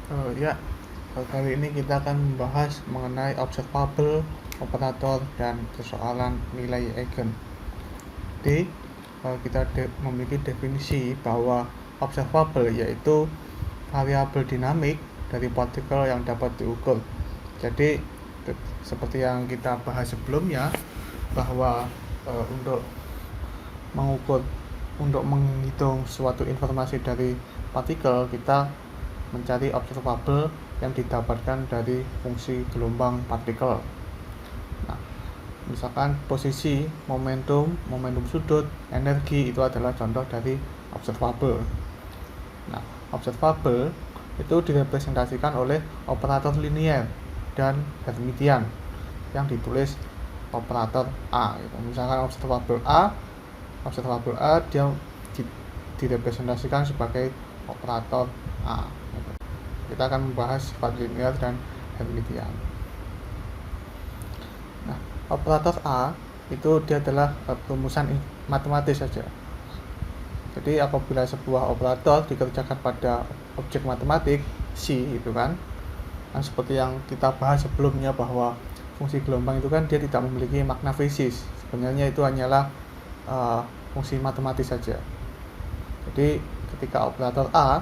Ya, kali ini kita akan membahas mengenai observable, operator, dan persoalan nilai eigen. Jadi, kita memiliki definisi bahwa observable yaitu variabel dinamik dari partikel yang dapat diukur. Jadi, seperti yang kita bahas sebelumnya, bahwa untuk menghitung suatu informasi dari partikel, kita mencari observable yang didapatkan dari fungsi gelombang partikel. Nah, misalkan posisi, momentum sudut, energi itu adalah contoh dari observable. Nah, observable itu direpresentasikan oleh operator linier dan Hermitian yang ditulis operator A. Misalkan observable A dia direpresentasikan sebagai operator A. Kita akan membahas sifat linear dan Hermitian. Nah, operator A itu dia adalah rumusan matematis saja. Jadi apabila sebuah operator dikerjakan pada objek matematik C itu kan seperti yang kita bahas sebelumnya bahwa fungsi gelombang itu kan dia tidak memiliki makna fisis. Sebenarnya itu hanyalah fungsi matematis saja. Jadi ketika operator A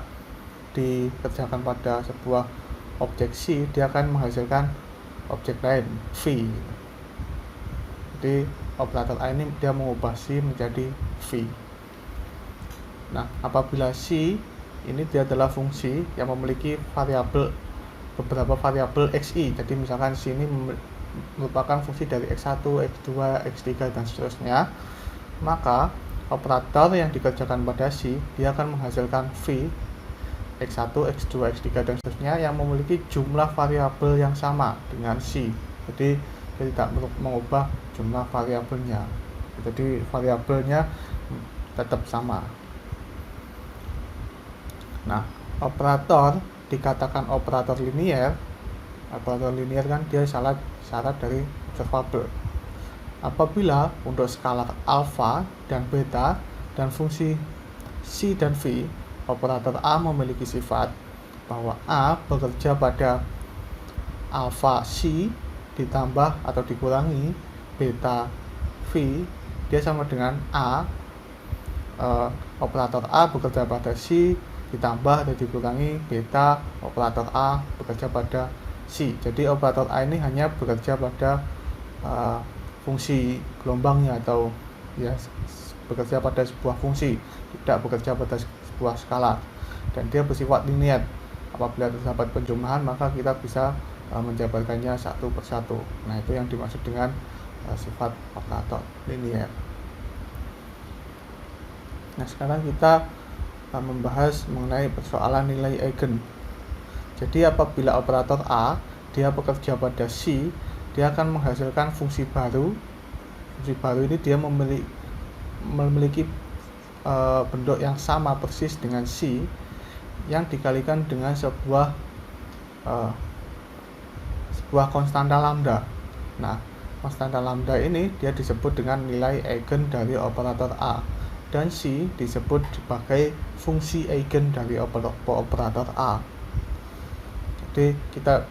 dikerjakan pada sebuah objek C, dia akan menghasilkan objek lain V. Jadi operator A ini dia mengubah C menjadi V. Nah, apabila C ini dia adalah fungsi yang memiliki beberapa variabel xi. Jadi misalkan C ini merupakan fungsi dari x1, x2, x3 dan seterusnya, maka operator yang dikerjakan pada C dia akan menghasilkan V x1, x2, x3 dan seterusnya yang memiliki jumlah variabel yang sama dengan C. Jadi dia tidak mengubah jumlah variabelnya. Jadi variabelnya tetap sama. Nah, operator dikatakan operator linier. Operator linier kan dia syarat dari observable. Apabila untuk skalar alfa dan beta dan fungsi C dan V, operator A memiliki sifat bahwa A bekerja pada alfa C ditambah atau dikurangi beta V, dia sama dengan A. Operator A bekerja pada C ditambah atau dikurangi beta operator A bekerja pada C. Jadi operator A ini hanya bekerja pada fungsi gelombangnya atau ya bekerja pada sebuah fungsi, tidak bekerja pada sebuah skalar, dan dia bersifat linier. Apabila terdapat penjumlahan maka kita bisa menjabarkannya satu persatu. Nah, itu yang dimaksud dengan sifat operator linier. Nah, sekarang kita membahas mengenai persoalan nilai eigen. Jadi apabila operator A dia bekerja pada C, dia akan menghasilkan fungsi baru. Fungsi baru ini dia memiliki bentuk yang sama persis dengan C yang dikalikan dengan sebuah konstanta lambda. Nah, konstanta lambda ini dia disebut dengan nilai eigen dari operator A, dan C disebut sebagai fungsi eigen dari operator A. Jadi kita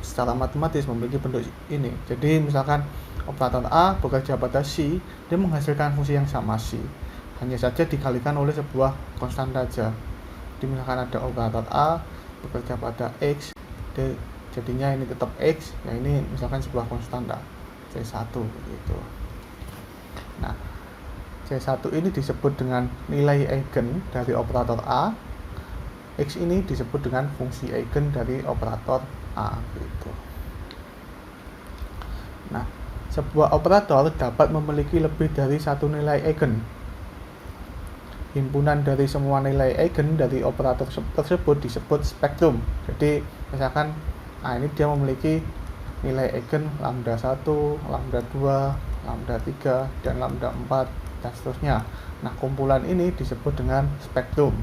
secara matematis memiliki bentuk ini. Jadi misalkan operator A bekerja pada C, dia menghasilkan fungsi yang sama C, hanya saja dikalikan oleh sebuah konstanta saja. Jadi misalkan ada operator A bekerja pada X, jadinya ini tetap X, ya ini misalkan sebuah konstanta C1 gitu. Nah, C1 ini disebut dengan nilai eigen dari operator A. X ini disebut dengan fungsi eigen dari operator A gitu. Nah, sebuah operator dapat memiliki lebih dari satu nilai eigen. Himpunan dari semua nilai eigen dari operator tersebut disebut spektrum. Jadi misalkan ini dia memiliki nilai eigen lambda 1, lambda 2, lambda 3, dan lambda 4 dan seterusnya. Nah, kumpulan ini disebut dengan spektrum.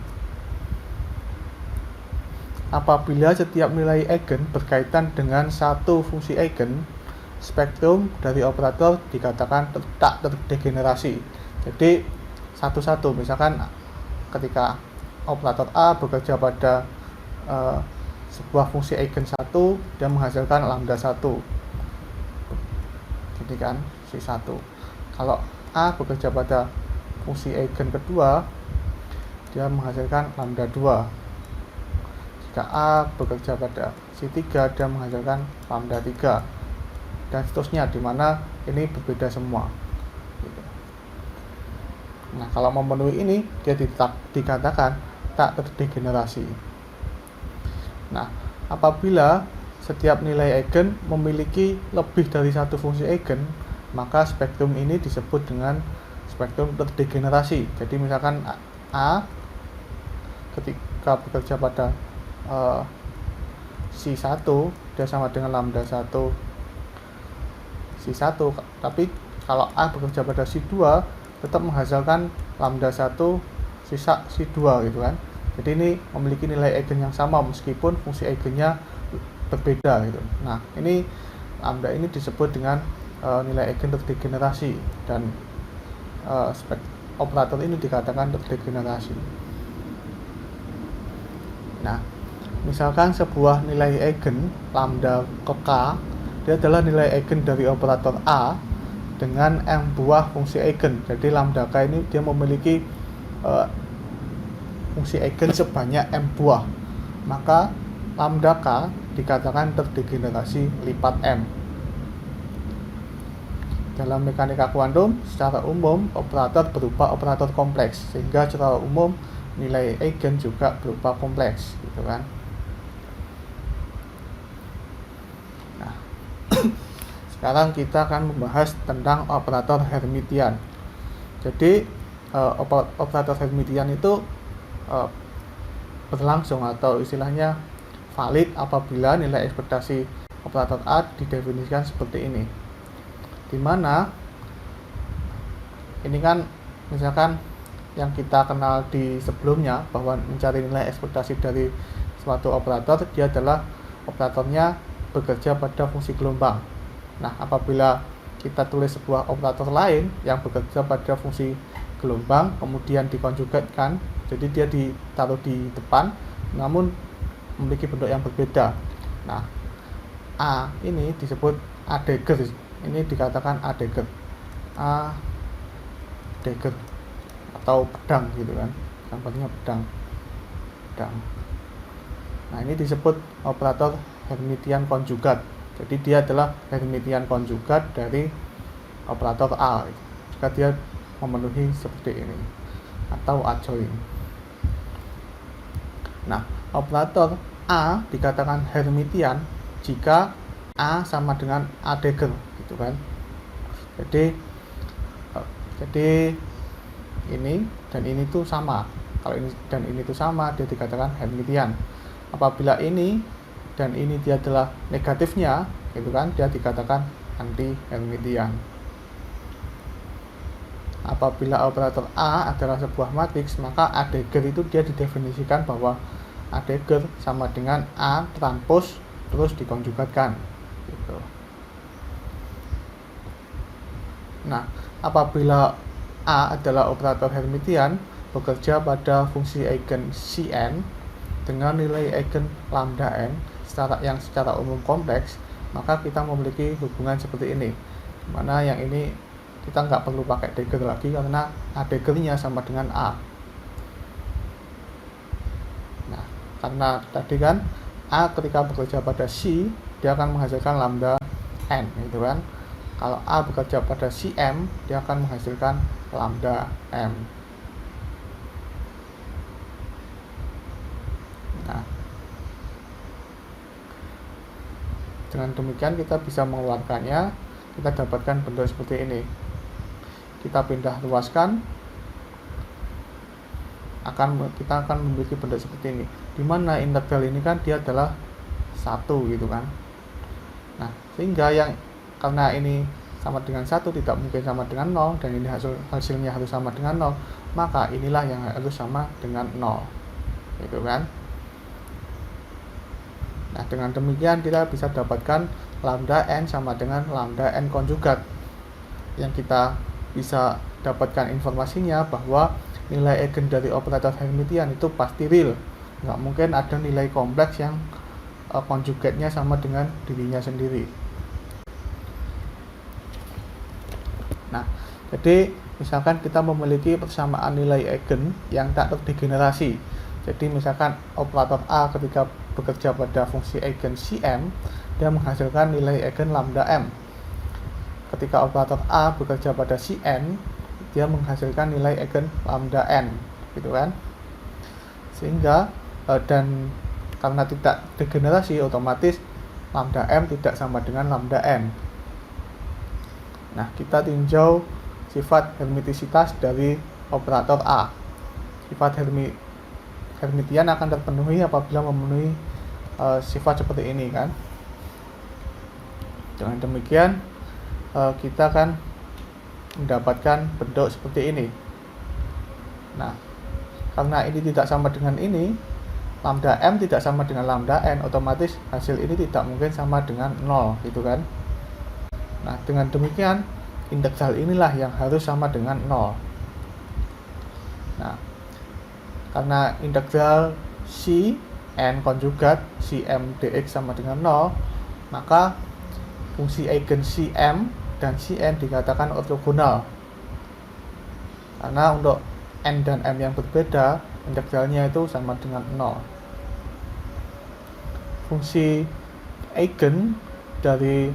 Apabila setiap nilai eigen berkaitan dengan satu fungsi eigen, spektrum dari operator dikatakan tak terdegenerasi. Jadi satu-satu, misalkan ketika operator A bekerja pada sebuah fungsi eigen 1 dia menghasilkan lambda 1. Jadi kan C1. Kalau A bekerja pada fungsi eigen kedua, dia menghasilkan lambda 2. Jika A bekerja pada C3, dia menghasilkan lambda 3. Dan seterusnya, di mana ini berbeda semua. Nah, kalau memenuhi ini, dia dikatakan tak terdegenerasi. Nah, apabila setiap nilai eigen memiliki lebih dari satu fungsi eigen, maka spektrum ini disebut dengan spektrum terdegenerasi. Jadi misalkan A ketika bekerja pada C1, dia sama dengan lambda 1 C1, tapi kalau A bekerja pada C2 tetap menghasilkan lambda 1 sisa C2 gitu kan. Jadi ini memiliki nilai eigen yang sama meskipun fungsi eigennya berbeda gitu. Nah, ini lambda ini disebut dengan nilai eigen terdegenerasi, dan operator ini dikatakan terdegenerasi. Nah, misalkan sebuah nilai eigen lambda ke K, dia adalah nilai eigen dari operator A dengan M buah fungsi eigen. Jadi lambda K ini dia memiliki fungsi eigen sebanyak M buah. Maka lambda K dikatakan terdegenerasi lipat M. Dalam mekanika kuantum, secara umum operator berupa operator kompleks, sehingga secara umum nilai eigen juga berupa kompleks, gitu kan. Nah, sekarang kita akan membahas tentang operator Hermitian. Jadi operator Hermitian itu berlangsung atau istilahnya valid apabila nilai ekspektasi operator A didefinisikan seperti ini. Dimana ini kan misalkan yang kita kenal di sebelumnya, bahwa mencari nilai ekspektasi dari suatu operator, dia adalah operatornya bekerja pada fungsi gelombang. Nah, apabila kita tulis sebuah operator lain yang bekerja pada fungsi gelombang kemudian dikonjugatkan, jadi dia ditaruh di depan namun memiliki bentuk yang berbeda. Nah, A ini disebut A dagger. Ini dikatakan A dagger. A dagger atau pedang gitu kan. Gambarnya pedang. Nah, ini disebut operator Hermitian konjugat. Jadi dia adalah Hermitian konjugat dari operator A jika dia memenuhi seperti ini atau adjoint. Nah, operator A dikatakan Hermitian jika A sama dengan A dagger gitu kan. Jadi ini dan ini tuh sama. Kalau ini dan ini tuh sama, dia dikatakan Hermitian. Apabila ini dan ini dia adalah negatifnya gitu kan, dia dikatakan anti Hermitian. Apabila operator A adalah sebuah matriks, maka A dagger itu dia didefinisikan bahwa A dagger sama dengan A transpose terus dikonjugatkan gitu. Nah, apabila A adalah operator Hermitian bekerja pada fungsi eigen Cn dengan nilai eigen lambda n yang secara umum kompleks, maka kita memiliki hubungan seperti ini, dimana yang ini kita nggak perlu pakai dagger lagi karena A daggernya sama dengan A. Nah, karena tadi kan A ketika bekerja pada C, dia akan menghasilkan lambda n gitu kan. Kalau A bekerja pada Cm, dia akan menghasilkan lambda m. Nah, dengan demikian kita bisa mengeluarkannya, kita dapatkan bentuk seperti ini. Kita pindah luaskan, kita akan memiliki bentuk seperti ini, dimana integral ini kan dia adalah 1 gitu kan. Nah, sehingga karena ini sama dengan 1 tidak mungkin sama dengan 0, dan ini hasilnya harus sama dengan 0, maka inilah yang harus sama dengan 0 gitu kan. Nah, dengan demikian kita bisa dapatkan lambda n sama dengan lambda n konjugat, yang kita bisa dapatkan informasinya bahwa nilai eigen dari operator Hermitian itu pasti real. Nggak mungkin ada nilai kompleks yang konjugatnya sama dengan dirinya sendiri. Nah, jadi misalkan kita memiliki persamaan nilai eigen yang tak terdegenerasi. Jadi misalkan operator A ketika bekerja pada fungsi eigen Cm, dia menghasilkan nilai eigen lambda m. Ketika operator A bekerja pada Cn, dia menghasilkan nilai eigen lambda n, gitu kan? Sehingga dan karena tidak degenerasi, otomatis lambda m tidak sama dengan lambda n. Nah, kita tinjau sifat hermitisitas dari operator A. Sifat Hermitian akan terpenuhi apabila memenuhi sifat seperti ini kan. Dengan demikian kita akan mendapatkan bentuk seperti ini. Nah, karena ini tidak sama dengan ini, lambda m tidak sama dengan lambda n, otomatis hasil ini tidak mungkin sama dengan 0, gitu kan. Nah, dengan demikian integral inilah yang harus sama dengan 0. Nah, karena integral C n konjugat Cm dx sama dengan 0, maka fungsi eigen Cm dan Cn dikatakan ortogonal. Karena untuk n dan m yang berbeda, integralnya itu sama dengan 0. Fungsi eigen dari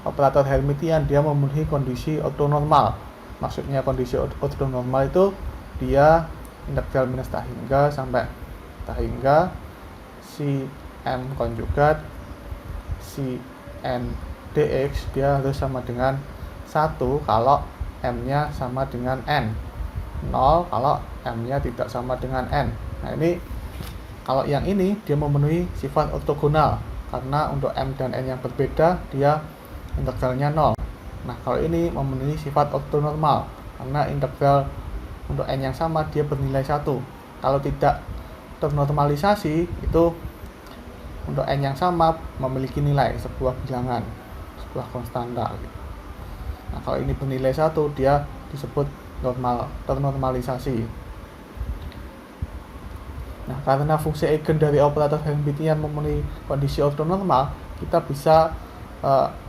operator Hermitian dia memenuhi kondisi ortonormal. Maksudnya kondisi ortonormal itu dia integral minus tak hingga sampai tak hingga Cm konjugat Cn dx dia harus sama dengan 1 kalau m-nya sama dengan n, 0 kalau m-nya tidak sama dengan n. Nah, ini kalau yang ini dia memenuhi sifat ortogonal karena untuk m dan n yang berbeda dia integralnya 0. Nah, kalau ini memenuhi sifat ortonormal karena integral untuk n yang sama dia bernilai 1. Kalau tidak ternormalisasi, itu untuk n yang sama memiliki nilai sebuah bilangan, sebuah konstanta. Nah, kalau ini bernilai 1, dia disebut ternormalisasi. Nah, karena fungsi eigen dari operator Hermitian memenuhi kondisi ortonormal, kita bisa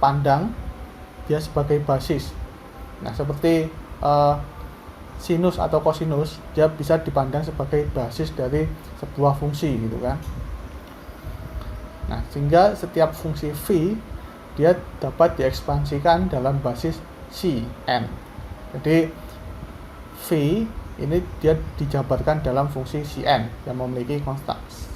pandang dia sebagai basis. Nah, seperti sinus atau kosinus, dia bisa dipandang sebagai basis dari sebuah fungsi, gitu kan. Nah, sehingga setiap fungsi v dia dapat diekspansikan dalam basis Cn. Jadi v ini dia dijabarkan dalam fungsi Cn yang memiliki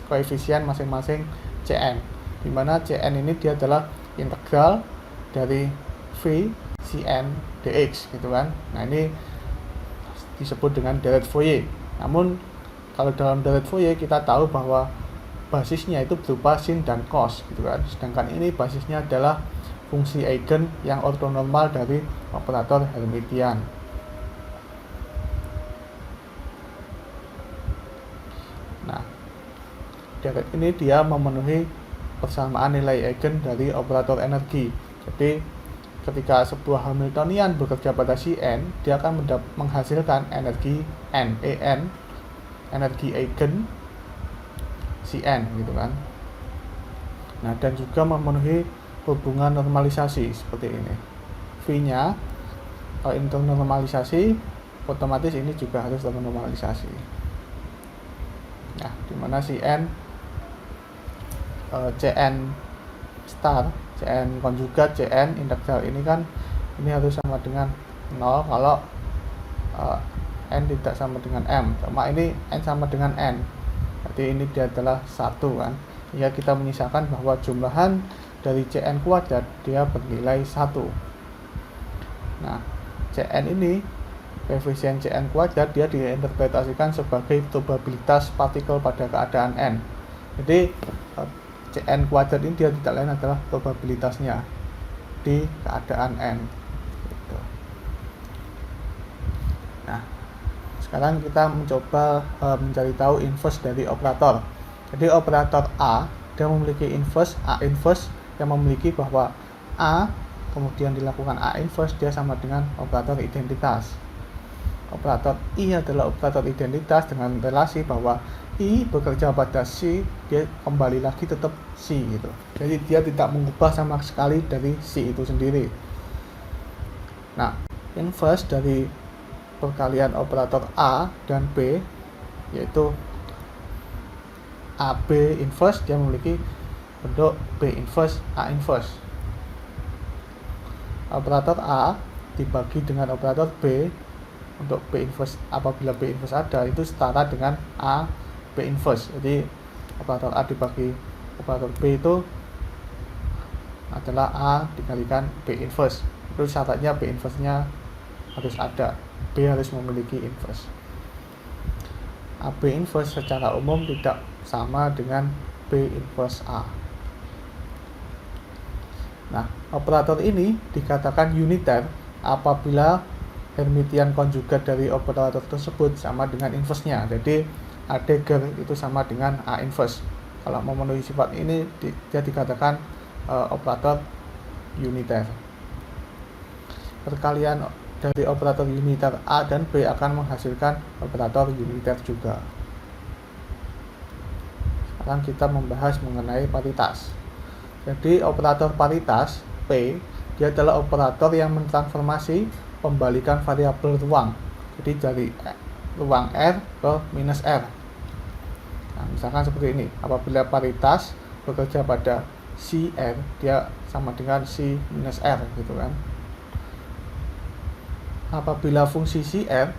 koefisien masing-masing Cn, di mana Cn ini dia adalah integral dari v Cn dx, gitu kan. Nah, ini disebut dengan deret Fourier. Namun kalau dalam deret Fourier kita tahu bahwa basisnya itu berupa sin dan cos, gitu kan. Sedangkan ini basisnya adalah fungsi eigen yang ortonormal dari operator Hermitian. Nah, deret ini dia memenuhi persamaan nilai eigen dari operator energi. Jadi ketika sebuah Hamiltonian bekerja pada Cn, dia akan menghasilkan energi En, energi eigen Cn, gitu kan. Nah, dan juga memenuhi hubungan normalisasi seperti ini. V-nya kalau ini ternormalisasi, otomatis ini juga harus ternormalisasi. Nah, dimana Cn Cn star, Cn konjugat, Cn integral ini kan ini harus sama dengan 0 kalau n tidak sama dengan m. Cuma ini n sama dengan n, jadi ini dia adalah 1 kan. Ya, kita menyisakan bahwa jumlahan dari Cn kuadrat dia bernilai 1. Nah, Cn ini koefisien Cn kuadrat dia diinterpretasikan sebagai probabilitas partikel pada keadaan n. Jadi Cn kuadrat ini dia tidak lain adalah probabilitasnya di keadaan n. Gitu. Nah, sekarang kita mencoba mencari tahu inverse dari operator. Jadi operator A dia memiliki inverse A inverse yang memiliki bahwa A kemudian dilakukan A inverse dia sama dengan operator identitas. Operator I adalah operator identitas dengan relasi bahwa I bekerja pada C, dia kembali lagi tetap C gitu. Jadi dia tidak mengubah sama sekali dari C itu sendiri. Nah, inverse dari perkalian operator A dan B yaitu AB inverse, dia memiliki bentuk B inverse A inverse. Operator A dibagi dengan operator B untuk B inverse, apabila B inverse ada itu setara dengan A B inverse. Jadi operator A dibagi operator B itu adalah A dikalikan B inverse. Itu syaratnya B inverse-nya harus ada, B harus memiliki inverse. AB inverse secara umum tidak sama dengan B inverse A. Nah, operator ini dikatakan uniter apabila Hermitian konjugat dari operator tersebut sama dengan inverse-nya. Jadi A dagger itu sama dengan A inverse. Kalau memenuhi sifat ini dia dikatakan operator uniter. Perkalian dari operator uniter A dan B akan menghasilkan operator uniter juga. Sekarang kita membahas mengenai paritas. Jadi operator paritas P dia adalah operator yang mentransformasi pembalikan variabel ruang. Jadi dari ruang R ke minus R. Nah, misalkan seperti ini, apabila paritas bekerja pada CR, dia sama dengan C minus R gitu kan. Apabila fungsi CR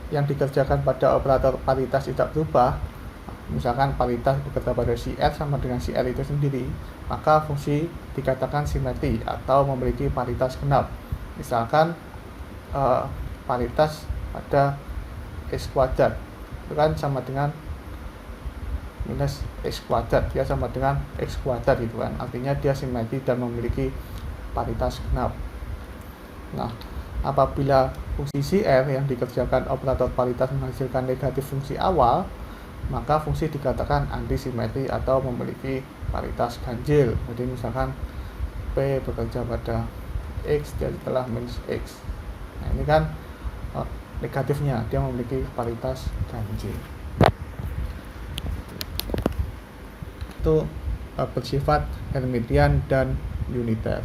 yang dikerjakan pada operator paritas tidak berubah, misalkan paritas bekerja pada CR sama dengan CR itu sendiri, maka fungsi dikatakan simetri atau memiliki paritas genap. Misalkan paritas pada X kuadrat itu kan sama dengan minus X kuadrat, dia sama dengan X kuadrat gitu kan, artinya dia simetri dan memiliki paritas genap. Nah, apabila fungsi CR yang dikerjakan operator paritas menghasilkan negatif fungsi awal, maka fungsi dikatakan antisimetri atau memiliki paritas ganjil. Jadi misalkan P bekerja pada X, dia telah minus X. Nah, ini kan negatifnya, dia memiliki paritas ganjil. Itu bersifat Hermitian dan uniter.